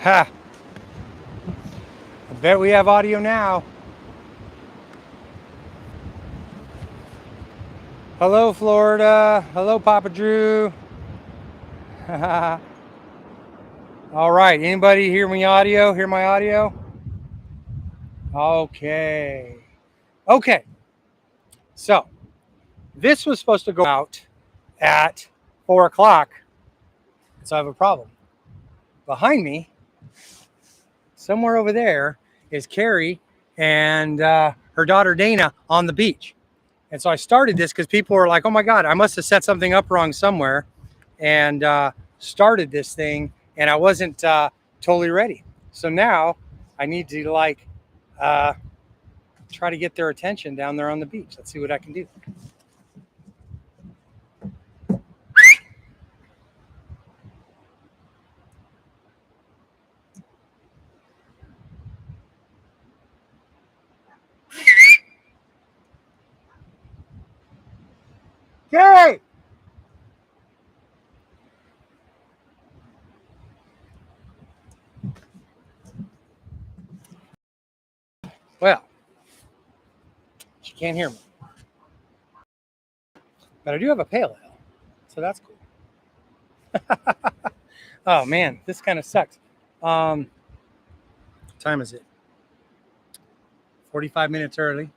Ha! I bet we have audio now. Hello, Florida. Hello, Papa Drew. All right. Anybody hear me audio? Hear my audio? Okay. Okay. So this was supposed to go out at 4 o'clock. So I have a problem. Behind me, somewhere over there, is Carrie and her daughter Dana on the beach. And so I started this because people were like, oh my God, I must have set something up wrong somewhere, and started this thing, and I wasn't totally ready. So now I need to try to get their attention down there on the beach. Let's see what I can do. Yay! Well, she can't hear me, but I do have a pale ale, so that's cool. Oh man, this kind of sucks. What time is it? 45 minutes early.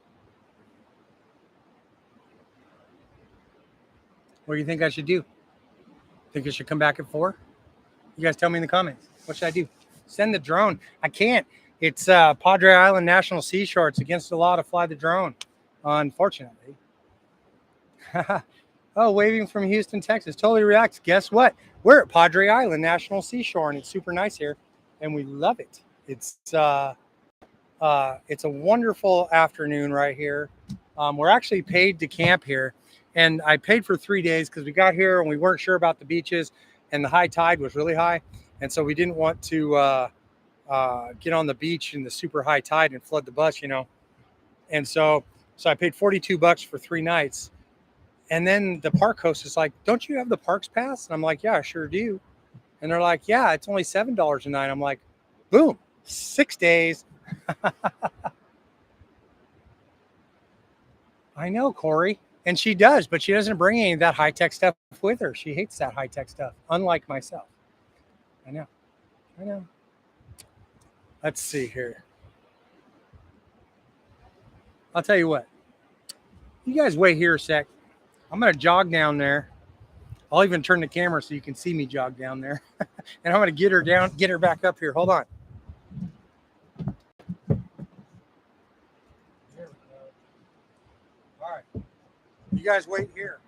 What do you think I should do? Think I should come back at 4? You guys tell me in the comments. What should I do? Send the drone. I can't. It's Padre Island National Seashore. It's against the law to fly the drone, unfortunately. Oh, waving from Houston, Texas. Totally relaxed. Guess what? We're at Padre Island National Seashore, and it's super nice here, and we love it. It's a wonderful afternoon right here. We're actually paid to camp here, and I paid for 3 days because we got here and we weren't sure about the beaches, and the high tide was really high, and so we didn't want to get on the beach in the super high tide and flood the bus, you know. And so I paid $42 for 3 nights. And then the park host is like, don't you have the parks pass? And I'm like, yeah, I sure do. And they're like, yeah, it's only $7 a night. I'm like, boom, 6 days. I know, Corey. And she does, but she doesn't bring any of that high-tech stuff with her. She hates that high-tech stuff, unlike myself. I know. Let's see here. I'll tell you what. You guys wait here a sec. I'm going to jog down there. I'll even turn the camera so you can see me jog down there. And I'm going to get her back up here. Hold on. There we go. All right. You guys wait here.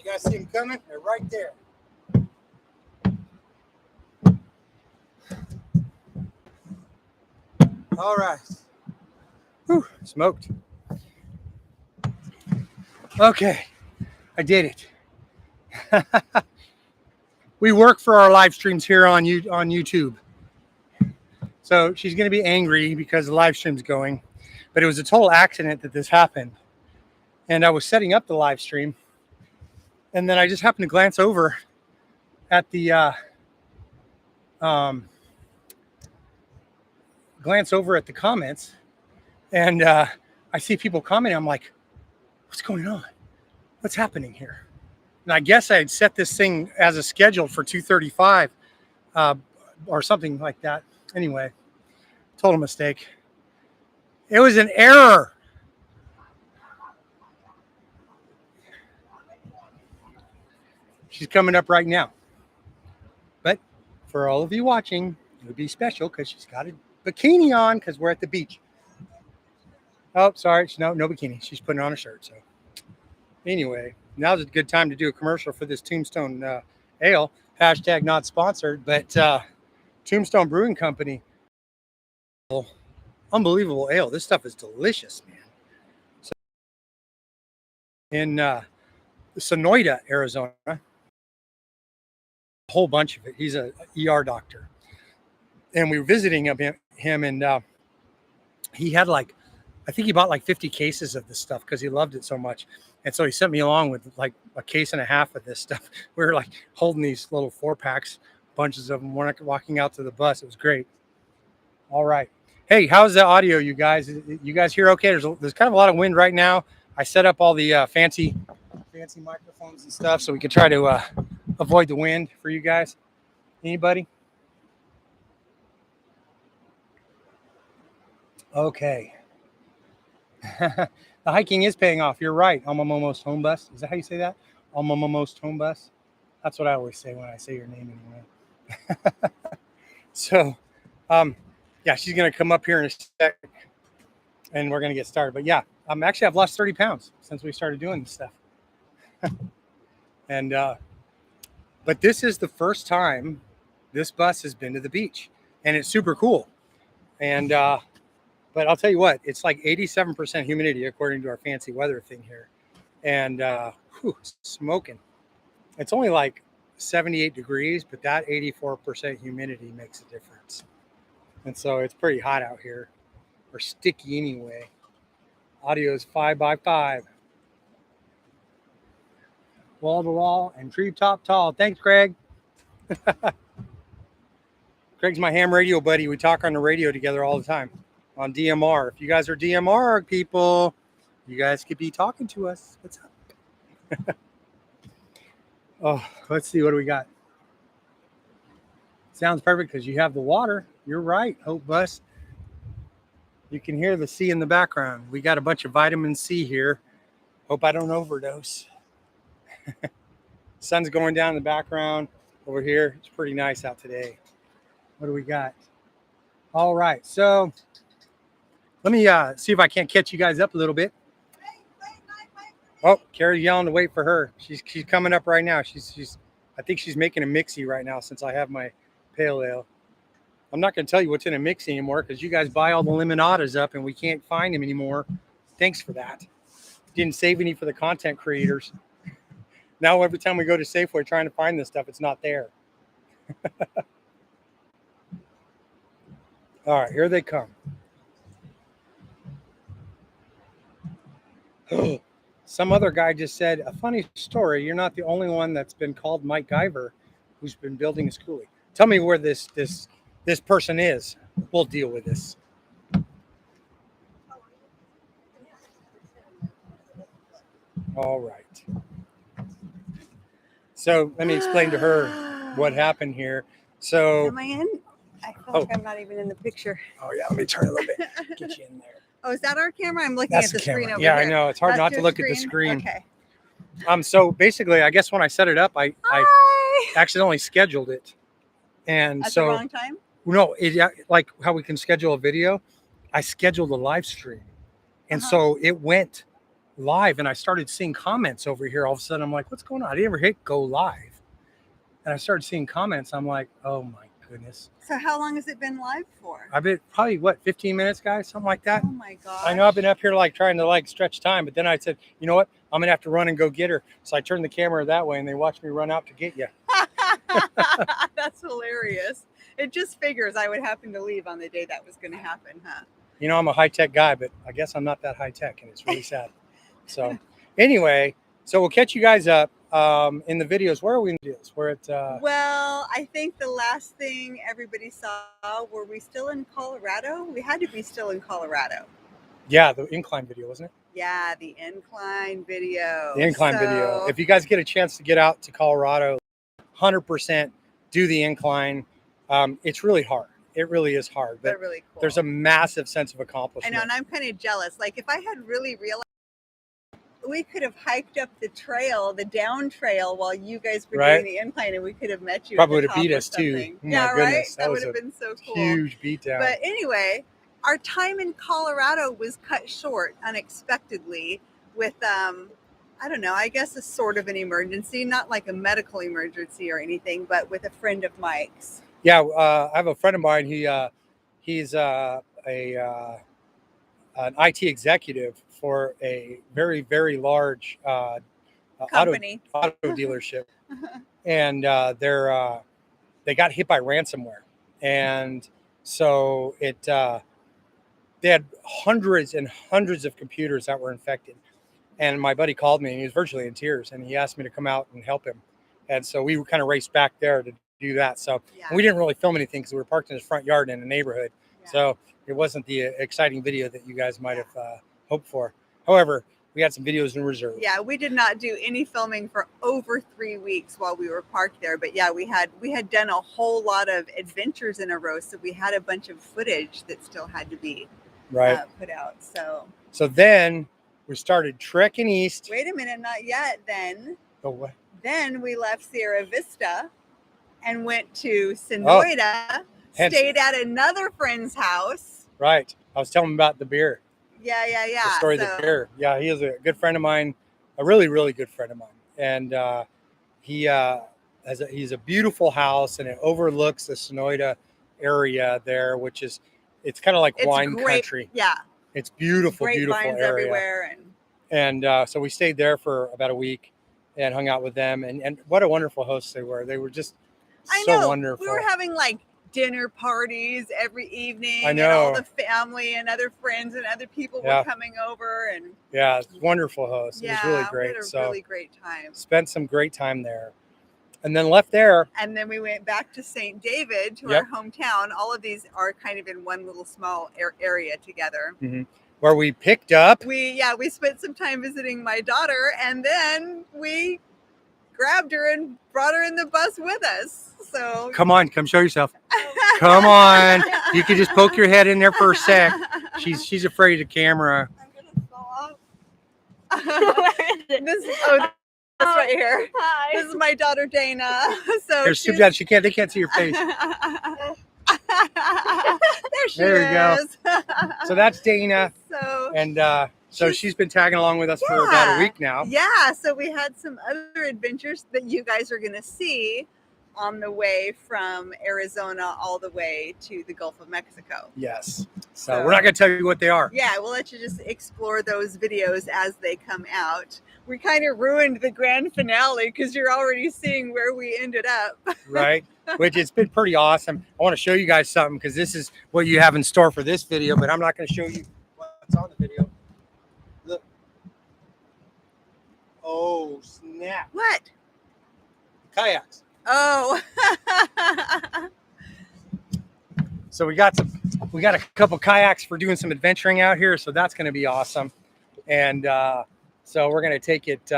You guys see them coming? They're right there. All right. Whew, smoked. Okay, I did it. We work for our live streams here on YouTube. So she's going to be angry because the live stream's going. But it was a total accident that this happened. And I was setting up the live stream. And then I just happened to glance over at the comments. And I see people commenting. I'm like, what's going on? What's happening here? And I guess I had set this thing as a schedule for 2:35 or something like that. Anyway, total mistake. It was an error. She's coming up right now. But for all of you watching, it would be special because she's got a bikini on because we're at the beach. Oh, sorry. No bikini. She's putting on a shirt. So anyway, now's a good time to do a commercial for this Tombstone ale. Hashtag not sponsored, but Tombstone Brewing Company. Unbelievable ale. This stuff is delicious, man. So, in Sonoyta, Arizona, a whole bunch of it. He's a ER doctor. And we were visiting him and he had like, I think he bought like 50 cases of this stuff because he loved it so much. And so he sent me along with like a case and a half of this stuff. We were like holding these little 4-packs, bunches of them, walking out to the bus. It was great. All right. Hey, how's the audio, you guys? You guys hear okay? There's kind of a lot of wind right now. I set up all the fancy microphones and stuff so we can try to avoid the wind for you guys. Anybody? Okay. The hiking is paying off. You're right. Almost home bus. Is that how you say that? Almost home bus. That's what I always say when I say your name anyway. So, yeah, she's going to come up here in a sec and we're going to get started. But yeah, I've lost 30 pounds since we started doing this stuff. And, but this is the first time this bus has been to the beach and it's super cool. And, but I'll tell you what, it's like 87% humidity according to our fancy weather thing here. And smoking. It's only like 78 degrees, but that 84% humidity makes a difference. And so it's pretty hot out here, or sticky anyway. Audio is 5x5. Wall to wall and treetop tall. Thanks, Craig. Craig's my ham radio buddy. We talk on the radio together all the time on DMR. If you guys are DMR people, you guys could be talking to us. What's up? Oh, let's see. What do we got? Sounds perfect because you have the water. You're right, Hope Bus. You can hear the sea in the background. We got a bunch of vitamin C here. Hope I don't overdose. Sun's going down in the background over here. It's pretty nice out today. What do we got? All right, so let me see if I can't catch you guys up a little bit. Oh, Carrie's yelling to wait for her. She's coming up right now. I think she's making a mixie right now since I have my pale ale. I'm not going to tell you what's in a mixie anymore because you guys buy all the limonadas up and we can't find them anymore. Thanks for that. Didn't save any for the content creators. Now every time we go to Safeway trying to find this stuff, it's not there. All right, here they come. Some other guy just said, a funny story. You're not the only one that's been called Mike Guyver who's been building a schoolie. Tell me where this person is. We'll deal with this. All right. So let me explain to her what happened here. So am I in? I feel like I'm not even in the picture. Oh yeah, let me turn a little bit. Get you in there. Oh, is that our camera? I'm looking at the screen over here. Yeah, here. I know. It's hard not to look at the screen. Okay. So basically, I guess when I set it up, I accidentally scheduled it. And at so the wrong time? No, like how we can schedule a video. I scheduled a live stream. And so it went live and I started seeing comments over here. All of a sudden, I'm like, what's going on? I didn't ever hit go live. And I started seeing comments. I'm like, oh my goodness. So how long has it been live for? I've been probably, 15 minutes, guys? Something like that. Oh my gosh. I know I've been up here like trying to like stretch time, but then I said, you know what? I'm going to have to run and go get her. So I turned the camera that way and they watched me run out to get you. That's hilarious. It just figures I would happen to leave on the day that was going to happen, huh? You know, I'm a high-tech guy, but I guess I'm not that high-tech, and it's really sad. So anyway, so we'll catch you guys up in the videos. Where are we in the videos? We're at... Well, I think the last thing everybody saw, were we still in Colorado? We had to be still in Colorado. Yeah, the incline video, wasn't it? Yeah, the incline video. The incline video. If you guys get a chance to get out to Colorado, 100% do the incline. It's really hard. It really is hard. But really cool. There's a massive sense of accomplishment. I know, and I'm kind of jealous. Like, if I had really realized, we could have hiked up the trail, the down trail, while you guys were doing the incline, and we could have met you. Probably would have beat us too. Yeah, right? That would have been so cool. Huge beatdown. But anyway, our time in Colorado was cut short unexpectedly with, I don't know, I guess a sort of an emergency, not like a medical emergency or anything, but with a friend of Mike's. Yeah, I have a friend of mine. He's an IT executive for a very, very large company auto dealership, and they got hit by ransomware, and so they had hundreds and hundreds of computers that were infected. And my buddy called me and he was virtually in tears, and he asked me to come out and help him. And so we kind of raced back there to do that. So we didn't really film anything because we were parked in his front yard in a neighborhood. Yeah. So it wasn't the exciting video that you guys might have hoped for. However, we had some videos in reserve. Yeah, we did not do any filming for over 3 weeks while we were parked there. But yeah, we had done a whole lot of adventures in a row. So we had a bunch of footage that still had to be put out. So then we started trekking east. Wait a minute, not yet. Then. Oh, what? Then we left Sierra Vista and went to Sonoyta, stayed at another friend's house. Right. I was telling him about the beer. Yeah. The story of the beer. Yeah, he is a good friend of mine, a really, really good friend of mine. And he's a beautiful house, and it overlooks the Sonoyta area there, which is, it's kind of like wine country. Yeah. It's beautiful, great beautiful vines area. Everywhere. And so we stayed there for about a week and hung out with them. And what a wonderful hosts they were. They were just so wonderful. We were having like dinner parties every evening. I know. And all the family and other friends and other people were coming over. And yeah, it's wonderful hosts. It was really great. We had a really great time. Spent some great time there. And then left there. And then we went back to St. David, to our hometown. All of these are kind of in one little small area together. Mm-hmm. Where we picked up. We spent some time visiting my daughter, and then we grabbed her and brought her in the bus with us. So come on, come show yourself. Come on. You can just poke your head in there for a sec. She's afraid of camera. I'm gonna fall off. This right here. Hi. This is my daughter Dana. So there's too bad they can't see your face. There we go. So that's Dana. So she's been tagging along with us for about a week now. Yeah. So we had some other adventures that you guys are going to see on the way from Arizona all the way to the Gulf of Mexico. Yes. So we're not going to tell you what they are. Yeah, we'll let you just explore those videos as they come out. We kind of ruined the grand finale because you're already seeing where we ended up. Right. Which it's been pretty awesome. I want to show you guys something because this is what you have in store for this video, but I'm not going to show you what's on the video. Look. Oh, snap. What? Kayaks. Oh. So we got a couple kayaks for doing some adventuring out here, so that's going to be awesome. And so we're going to take it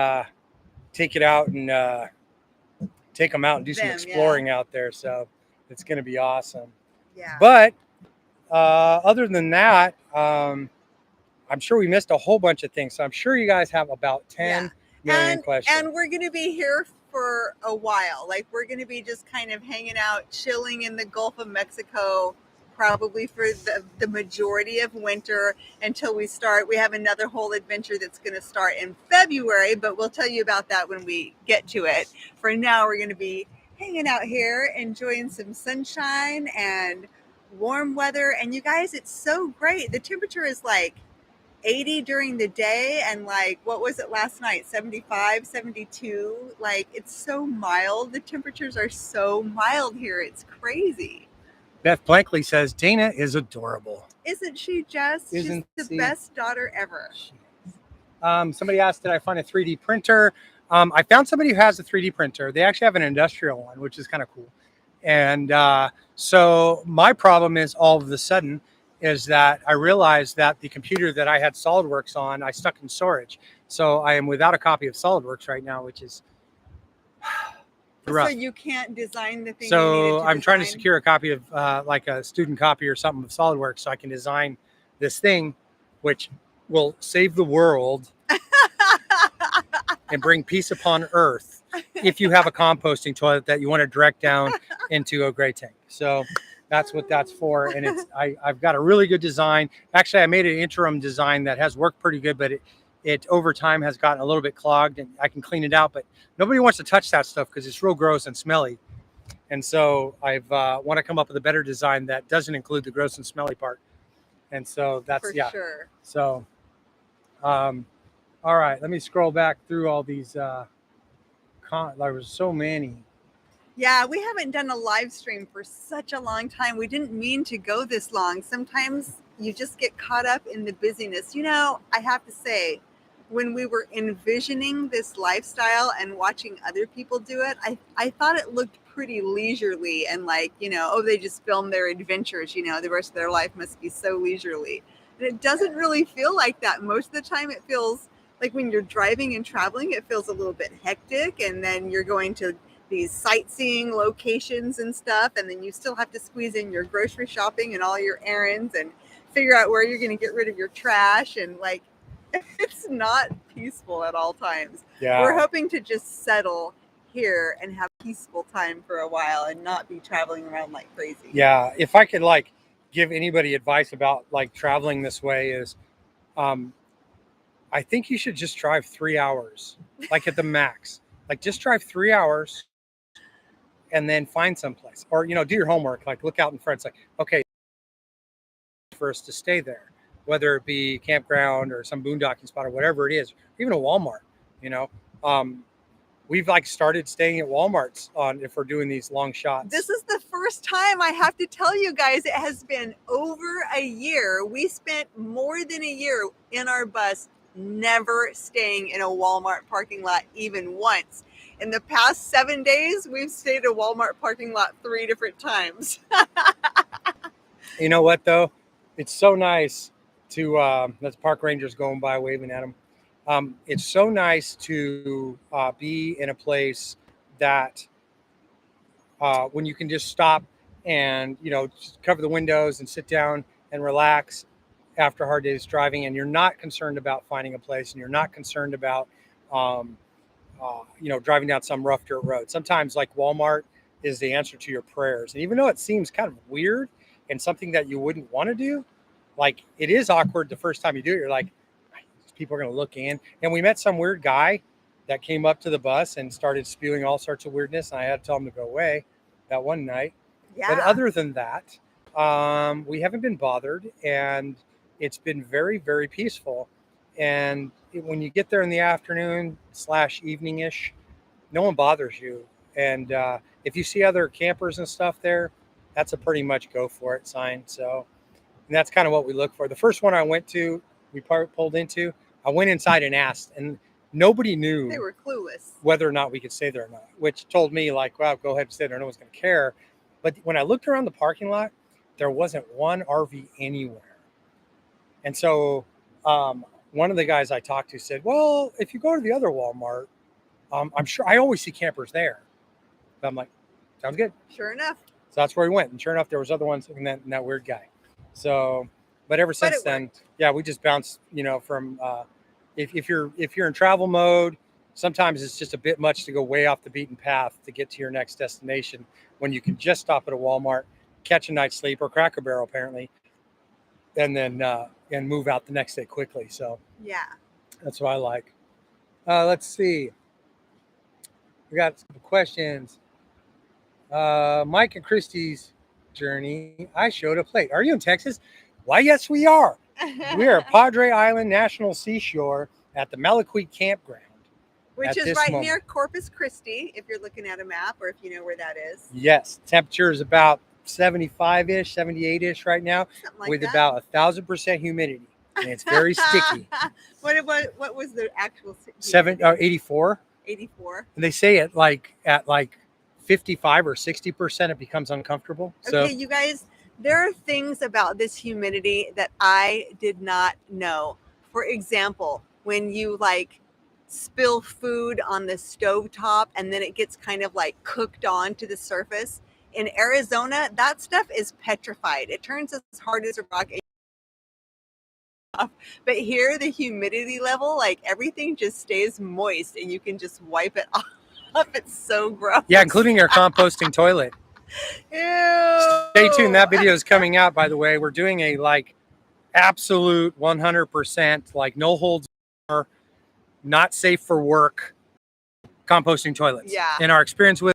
out and take them out and do some exploring out there. So it's going to be awesome. Yeah. But other than that, I'm sure we missed a whole bunch of things. So I'm sure you guys have about 10 million questions. And we're going to be here for a while. Like, we're going to be just kind of hanging out, chilling in the Gulf of Mexico probably for the majority of winter until we start. We have another whole adventure that's going to start in February, but we'll tell you about that when we get to it. For now, we're going to be hanging out here, enjoying some sunshine and warm weather. And you guys, it's so great. The temperature is like 80 during the day, and like, what was it last night? 75, 72. Like, it's so mild. The temperatures are so mild here. It's crazy. Beth Blankley says Dana is adorable. Isn't she just? Isn't She's the she? best daughter ever. Somebody asked, did I find a 3D printer? I found somebody who has a 3D printer. They actually have an industrial one, which is kind of cool. And so my problem is all of a sudden is that I realized that the computer that I had SolidWorks on, I stuck in storage. So I am without a copy of SolidWorks right now, which is rough. So you can't design the thing. So I'm trying to secure a copy of like a student copy or something of SolidWorks so I can design this thing, which will save the world and bring peace upon earth if you have a composting toilet that you want to direct down into a gray tank. So that's what that's for. And it's I've got a really good design. Actually, I made an interim design that has worked pretty good, but it over time has gotten a little bit clogged, and I can clean it out, but nobody wants to touch that stuff because it's real gross and smelly. And so I've want to come up with a better design that doesn't include the gross and smelly part. And so that's for sure. So all right, let me scroll back through all these there was so many. Yeah, we haven't done a live stream for such a long time. We didn't mean to go this long. Sometimes you just get caught up in the busyness. You know, I have to say, when we were envisioning this lifestyle and watching other people do it, I thought it looked pretty leisurely and like, you know, oh, they just film their adventures, you know, the rest of their life must be so leisurely. And it doesn't really feel like that. Most of the time it feels like when you're driving and traveling, it feels a little bit hectic, and then you're going to these sightseeing locations and stuff, and then you still have to squeeze in your grocery shopping and all your errands and figure out where you're going to get rid of your trash, and like it's not peaceful at all times. Yeah. We're hoping to just settle here and have peaceful time for a while and not be traveling around like crazy. Yeah, if I could like give anybody advice about like traveling this way is I think you should just drive 3 hours, like at the max. Like just drive 3 hours and then find someplace, or, you know, do your homework, like look out in front. It's like, okay, for us to stay there, whether it be campground or some boondocking spot or whatever it is, or even a Walmart, you know. We've like started staying at Walmarts on if we're doing these long shots. This is the first time, I have to tell you guys, it has been over a year. We spent more than a year in our bus, never staying in a Walmart parking lot even once. In the past 7 days, we've stayed at a Walmart parking lot 3 different times. You know what, though? It's so nice to, that's park rangers going by waving at them. It's so nice to be in a place that when you can just stop and, you know, just cover the windows and sit down and relax after a hard day's driving, and you're not concerned about finding a place, and you're not concerned about you know, driving down some rough dirt road. Sometimes like Walmart is the answer to your prayers. And even though it seems kind of weird and something that you wouldn't want to do, like it is awkward the first time you do it. You're like, people are going to look in. And we met some weird guy that came up to the bus and started spewing all sorts of weirdness. And I had to tell him to go away that one night. Yeah. But other than that, we haven't been bothered, and it's been very, very peaceful. And when you get there in the afternoon / evening-ish, no one bothers you. And if you see other campers and stuff there, that's a pretty much go for it sign. So, and that's kind of what we look for. The first one I went to, we pulled into, I went inside and asked, and nobody knew. They were clueless whether or not we could stay there or not, which told me like, wow, go ahead and stay there. No one's going to care. But when I looked around the parking lot, there wasn't one RV anywhere. And so, one of the guys I talked to said, well, if you go to the other Walmart, I'm sure I always see campers there. But I'm like, sounds good. Sure enough. So that's where we went. And sure enough, there was other ones and that weird guy. So, but ever since then, yeah, we just bounced, you know, from, if you're in travel mode, sometimes it's just a bit much to go way off the beaten path to get to your next destination when you can just stop at a Walmart catch a night's sleep or Cracker Barrel apparently, and then and move out the next day quickly. So yeah. that's what I like. Let's see. We got some questions. Mike and Christie's journey. I showed up late. Are you in Texas? Why, yes, we are. We are at Padre Island National Seashore at the Malaquite Campground. Which is right near Corpus Christi, if you're looking at a map or if you know where that is. Yes. Temperature is about 75-ish, 78-ish right now, Like with that. About 1,000% humidity. And it's very sticky. What was the actual 84? 84. And they say at like 55 or 60% it becomes uncomfortable. Okay, you guys, there are things about this humidity that I did not know. For example, when you like spill food on the stovetop and then it gets kind of like cooked onto the surface. In Arizona, that stuff is petrified. It turns as hard as a rock. But here, the humidity level, like everything just stays moist and you can just wipe it off. It's so gross. Yeah, including your composting toilet. Ew. Stay tuned. That video is coming out, by the way. We're doing a like absolute 100% like no holds barred, not safe for work composting toilets. Yeah. And our experience with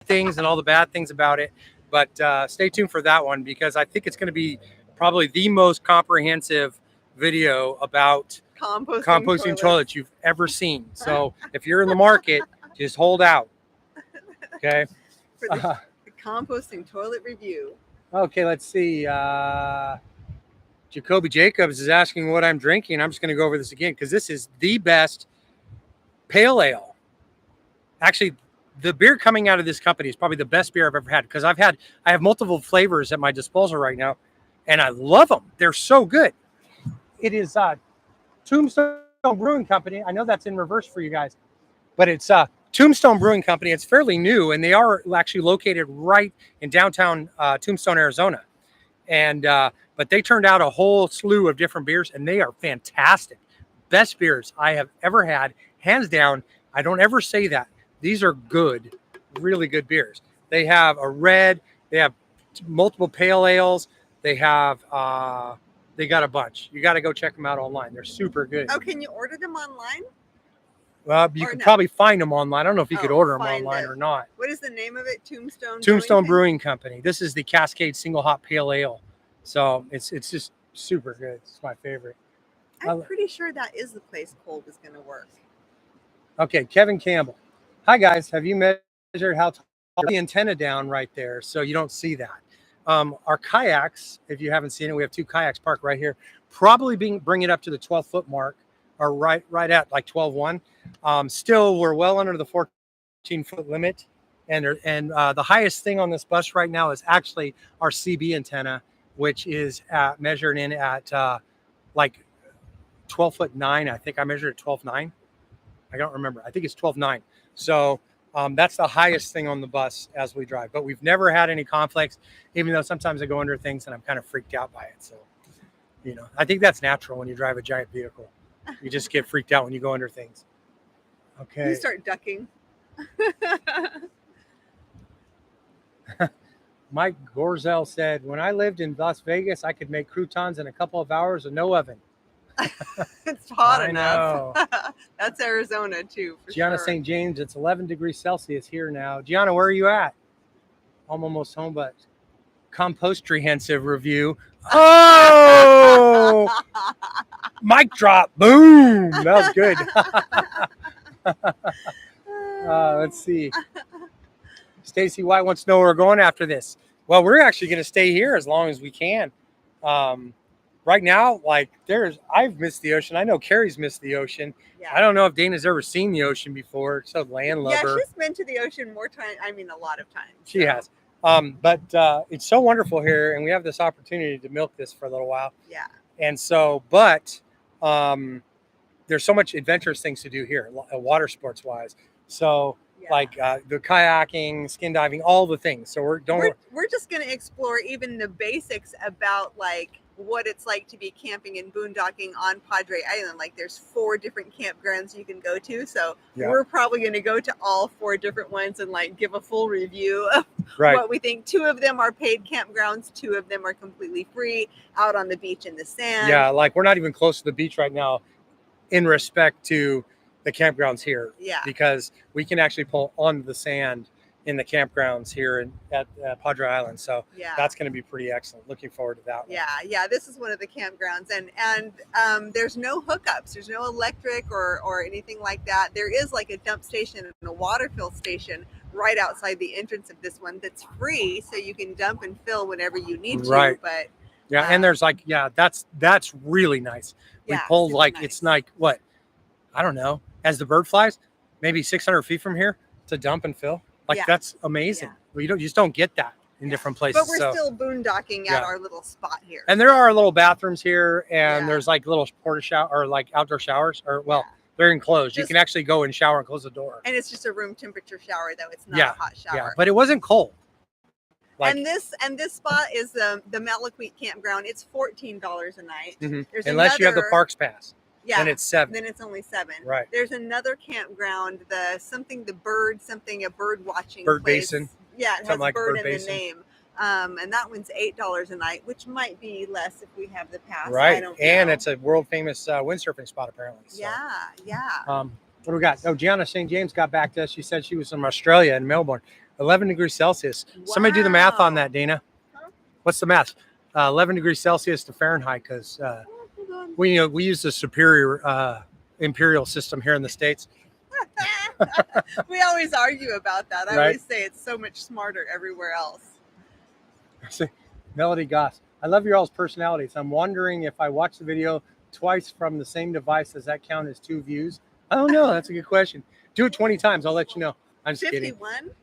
things and all the bad things about it. But stay tuned for that one because I think it's going to be probably the most comprehensive video about composting toilets you've ever seen. So if you're in the market, just hold out. Okay. For the composting toilet review. Okay, let's see. Jacoby Jacobs is asking what I'm drinking. I'm just going to go over this again because this is the best pale ale. Actually, the beer coming out of this company is probably the best beer I've ever had because I have multiple flavors at my disposal right now, and I love them. They're so good. It is Tombstone Brewing Company. I know that's in reverse for you guys, but it's Tombstone Brewing Company. It's fairly new, and they are actually located right in downtown Tombstone, Arizona. And but they turned out a whole slew of different beers, and they are fantastic. Best beers I have ever had, hands down. I don't ever say that. These are good, really good beers. They have a red. They have multiple pale ales. They have they got a bunch. You got to go check them out online. They're super good. Oh, can you order them online? Well, you can probably find them online. I don't know if you could order them online or not. What is the name of it? Tombstone Brewing Company. This is the Cascade Single Hop Pale Ale. So it's just super good. It's my favorite. I'm pretty sure that is the place Cole was going to work. Okay, Kevin Campbell. Hi, guys. Have you measured how tall the antenna down right there so you don't see that? Our kayaks, if you haven't seen it, we have two kayaks parked right here. Probably bring it up to the 12-foot mark or right at like 12.1. Still, we're well under the 14-foot limit. And the highest thing on this bus right now is actually our CB antenna, which is measured in at like 12'9". I think I measured at 12.9. I don't remember. I think it's 12.9. So that's the highest thing on the bus as we drive. But we've never had any conflicts, even though sometimes I go under things and I'm kind of freaked out by it. So, you know, I think that's natural when you drive a giant vehicle. You just get freaked out when you go under things. Okay. You start ducking. Mike Gorzel said, when I lived in Las Vegas, I could make croutons in a couple of hours with no oven. It's hot enough. That's Arizona too. Gianna St. James, it's 11 degrees Celsius here now. Gianna, where are you at? I'm almost home, but compost-rehensive review. Oh, mic drop. Boom. That was good. Let's see. Stacy White wants to know where we're going after this. Well, we're actually going to stay here as long as we can. Right now, like I've missed the ocean. I know Carrie's missed the ocean. Yeah. I don't know if Dana's ever seen the ocean before. So landlubber. Yeah, she's been to the ocean more times. I mean, a lot of times. She has. But it's so wonderful here, and we have this opportunity to milk this for a little while. Yeah. And so, but there's so much adventurous things to do here, water sports wise. So. Yeah. Like the kayaking, skin diving, all the things. So we're just going to explore even the basics about like what it's like to be camping and boondocking on Padre Island. Like there's 4 different campgrounds you can go to. So we're probably going to go to all 4 different ones and like give a full review Right. what we think. 2 of them are paid campgrounds. 2 of them are completely free out on the beach in the sand. Yeah, like we're not even close to the beach right now in respect to the campgrounds here. Yeah. Because we can actually pull on the sand in the campgrounds here at Padre Island. So Yeah. that's going to be pretty excellent. Looking forward to that one. Yeah. This is one of the campgrounds, and there's no hookups. There's no electric or anything like that. There is like a dump station and a water fill station right outside the entrance of this one that's free, so you can dump and fill whenever you need to. Right. But yeah, and there's like, that's really nice. We pulled like nice. It's like what, I don't know, as the bird flies, maybe 600 feet from here to dump and fill. Like that's amazing. Well, you just don't get that in different places. But we're still boondocking at our little spot here. And there are little bathrooms here, and there's like little porta shower or like outdoor showers, or they're enclosed. You can actually go and shower and close the door. And it's just a room temperature shower, though. It's not a hot shower. Yeah, but it wasn't cold. Like, and this spot is the Malaquite campground. It's $14 a night. Mm-hmm. Unless you have the parks pass. Yeah, then it's $7. Then it's only $7. Right. There's another campground, a bird watching bird place. Basin. Yeah, it has like bird in basin. the name. And that one's $8 a night, which might be less if we have the pass. Right. I don't and know. it's a world famous windsurfing spot apparently. So. Yeah. What do we got? Oh, Gianna St. James got back to us. She said she was from Australia in Melbourne. 11 degrees Celsius. Wow. Somebody do the math on that, Dana. Huh? What's the math? 11 degrees Celsius to Fahrenheit, because we use the superior imperial system here in the States. We always argue about that. I Right? always say it's so much smarter everywhere else. Melody Goss. I love your all's personalities. I'm wondering if I watch the video twice from the same device, does that count as 2 views? I don't know. That's a good question. Do it 20 times. I'll let you know. I'm just 51? kidding.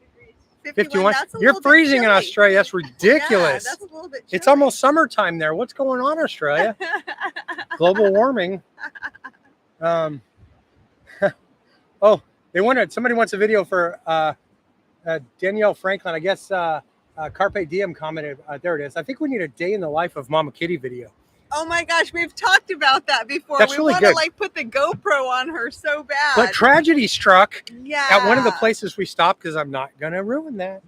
51. You're freezing in Australia. That's ridiculous. Yeah, that's a little bit chilly. It's almost summertime there. What's going on, Australia? Global warming. Oh, somebody wants a video for Danielle Franklin. I guess Carpe Diem commented. There it is. I think we need a day in the life of Mama Kitty video. Oh my gosh, we've talked about that before. That's we really want to good. like put the GoPro on her so bad. But tragedy struck at one of the Yeah. places we stopped, because I'm not going to ruin that.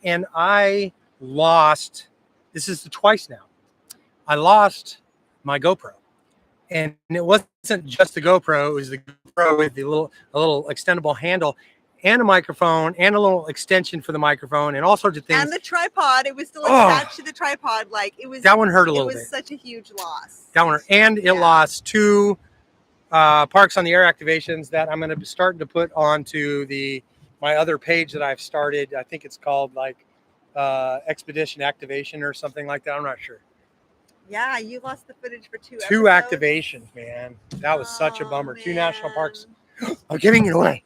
And I lost, this is the twice now, I lost my GoPro. And it wasn't just the GoPro, it was the GoPro with a little extendable handle and a microphone and a little extension for the microphone and all sorts of things. And the tripod, it was still attached to the tripod. Like it was. That one hurt a little bit. It was such a huge loss. That one, and it lost 2 Parks on the Air activations that I'm going to be starting to put onto my other page that I've started. I think it's called like Expedition Activation or something like that. I'm not sure. Yeah, you lost the footage for 2 2 episodes. activations, man. That was such a bummer. Man. 2 national parks. I'm giving it away.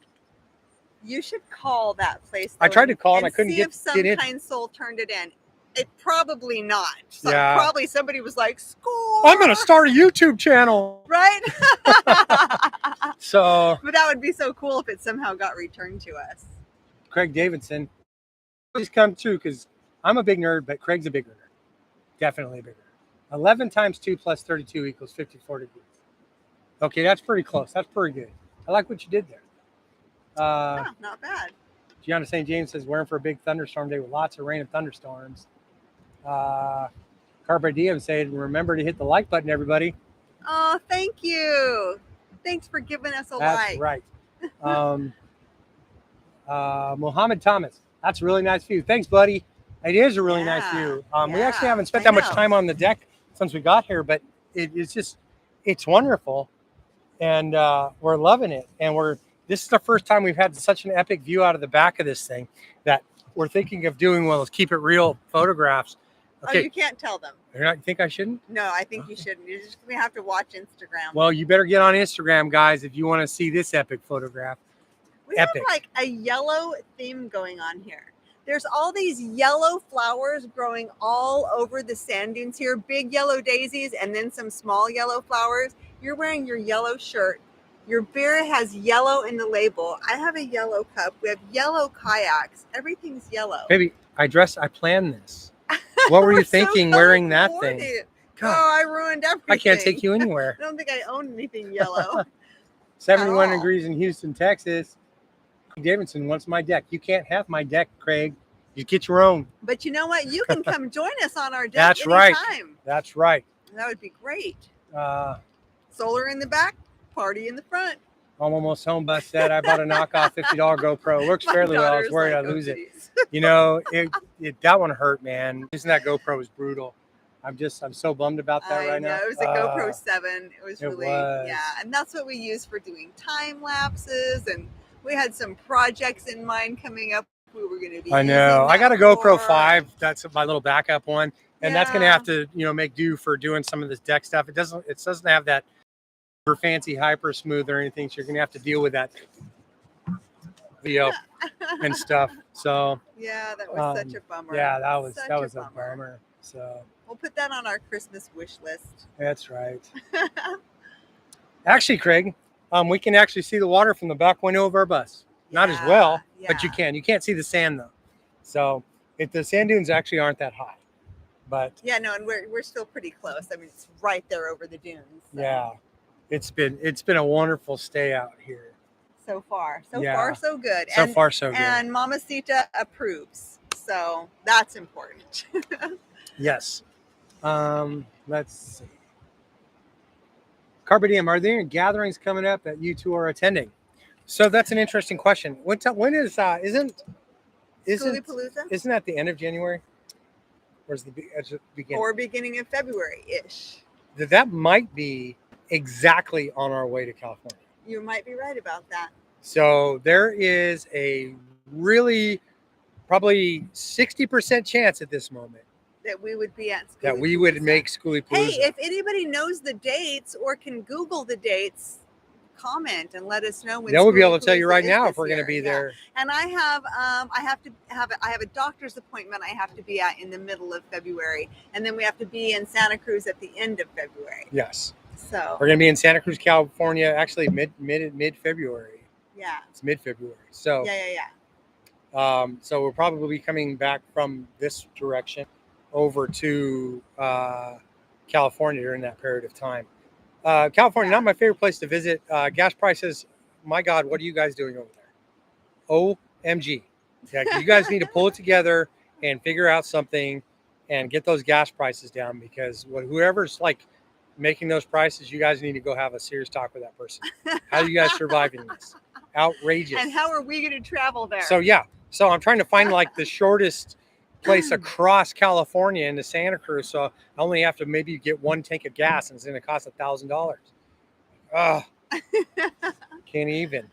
You should call that place. I tried to call and I couldn't see get if some in. kind soul turned it in. It probably not. So Yeah. Probably somebody was like, "Score!" I'm going to start a YouTube channel. Right? So, But that would be so cool if it somehow got returned to us. Craig Davidson, please come true, because I'm a big nerd, but Craig's a bigger nerd. Definitely a bigger nerd. 11 times 2 plus 32 equals 54 degrees. Okay, that's pretty close. That's pretty good. I like what you did there. Not bad. Gianna St. James says, we're in for a big thunderstorm day with lots of rain and thunderstorms. Carpe Diem said, remember to hit the like button, everybody. Oh, thank you. Thanks for giving us a That's like. right. Mohammed Thomas, that's a really nice view. Thanks, buddy. It is a really nice view. We actually haven't spent that much time on the deck since we got here, but it's wonderful. And we're loving it. And this is the first time we've had such an epic view out of the back of this thing that we're thinking of doing one of those keep it real photographs. Okay. Oh, you can't tell them. You think I shouldn't? No, I think you shouldn't. You're just going to have to watch Instagram. Well, you better get on Instagram, guys, if you want to see this epic photograph. We have like a yellow theme going on here. There's all these yellow flowers growing all over the sand dunes here, big yellow daisies and then some small yellow flowers. You're wearing your yellow shirt. Your beer has yellow in the label. I have a yellow cup. We have yellow kayaks. Everything's yellow. Baby, I planned this. What were you thinking wearing that thing? God. Oh, I ruined everything. I can't take you anywhere. I don't think I own anything yellow. 71 degrees in Houston, Texas. Davidson wants my deck. You can't have my deck, Craig. You get your own. But you know what? You can come join us on our deck That's right. anytime. That's right. That would be great. Solar in the back, party in the front. I'm almost home, Bus said. I bought a knockoff $50 GoPro. It works fairly well. I was worried I'd lose it. You know, that one hurt, man. Using that GoPro was brutal. I'm so bummed about that right now. It was a GoPro 7. It was really, was. yeah. And that's what we use for doing time lapses. And we had some projects in mind coming up. We were going to be. I know. I got a GoPro 5. That's my little backup one. And that's going to have to, make do for doing some of this deck stuff. It doesn't have that super fancy hyper smooth or anything. So you're going to have to deal with that video and stuff. So yeah, that was such a bummer. Yeah, that was a bummer. So we'll put that on our Christmas wish list. That's right. Actually, Craig, we can actually see the water from the back window of our bus. Not as well, but you can. You can't see the sand though. So the sand dunes actually aren't that high. But yeah, no, and we're still pretty close. I mean, it's right there over the dunes. So. Yeah, it's been a wonderful stay out here. So far, so good. So far, so good. And Mamacita approves, so that's important. Yes. Let's see. Carpe Diem, are there any gatherings coming up that you two are attending? So that's an interesting question. When is isn't that the end of January? Or is the beginning? Or beginning of February-ish. That might be exactly on our way to California. You might be right about that. So there is a really probably 60% chance at this moment that we would be at that we would make Schoolie Palooza. Hey, if anybody knows the dates or can Google the dates, comment and let us know when. They'll be able to tell you right now if we're going to be there. And I have a doctor's appointment I have to be at in the middle of February, and then we have to be in Santa Cruz at the end of February. Yes. So we're going to be in Santa Cruz, California, actually mid February. Yeah. It's mid February. So yeah. So we'll probably be coming back from this direction over to California during that period of time. California, not my favorite place to visit. Gas prices, my God, what are you guys doing over there? OMG. Yeah, you guys need to pull it together and figure out something and get those gas prices down, because whoever's like making those prices, you guys need to go have a serious talk with that person. How are you guys surviving this? Outrageous. And how are we going to travel there? So I'm trying to find like the shortest place across California into Santa Cruz. So I only have to maybe get one tank of gas, and it's going to cost $1,000. Can't even.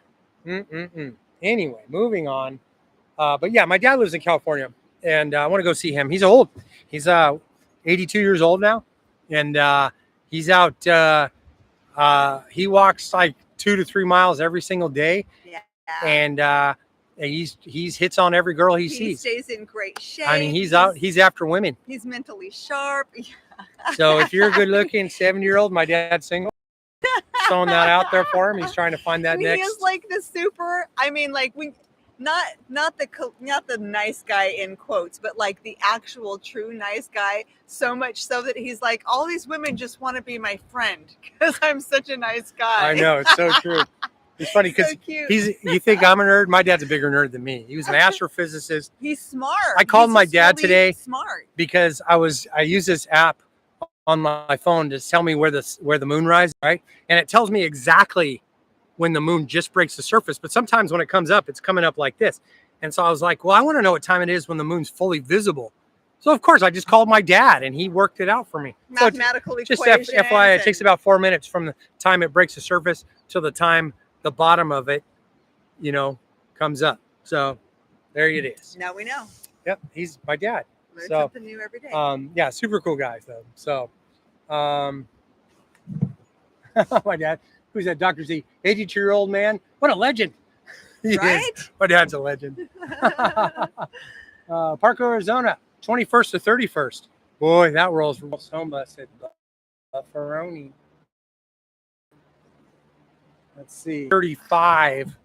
Anyway, moving on. But yeah, my dad lives in California, and I want to go see him. He's old. He's 82 years old now, and he's out. He walks like 2 to 3 miles every single day. Yeah. And he's hits on every girl he sees. He stays in great shape. I mean, he's after women. He's mentally sharp. So if you're a good-looking 70-year-old, my dad's single. Throwing that out there for him. He's trying to find that next. He is like the super. I mean, like not the nice guy in quotes, but like the actual true nice guy. So much so that he's like, all these women just want to be my friend because I'm such a nice guy. I know, it's so true. It's funny because you think I'm a nerd. My dad's a bigger nerd than me. He was an astrophysicist. He's smart. I called my dad today smart because I use this app on my phone to tell me where the moon rises, right? And it tells me exactly when the moon just breaks the surface. But sometimes when it comes up, it's coming up like this. And so I was like, well, I want to know what time it is when the moon's fully visible. So of course I just called my dad and he worked it out for me. Mathematical equation. Just FYI, it takes about 4 minutes from the time it breaks the surface to the time the bottom of it, comes up. So there it is. Now we know. Yep, he's my dad. Learn something new every day. Yeah, super cool guys though. So, my dad, who's that? Dr. Z, 82-year-old man. What a legend! He right? is. My dad's a legend. Park, Arizona, 21st to 31st. Boy, that rolls home. Bus at Bufferoni. Let's see, 35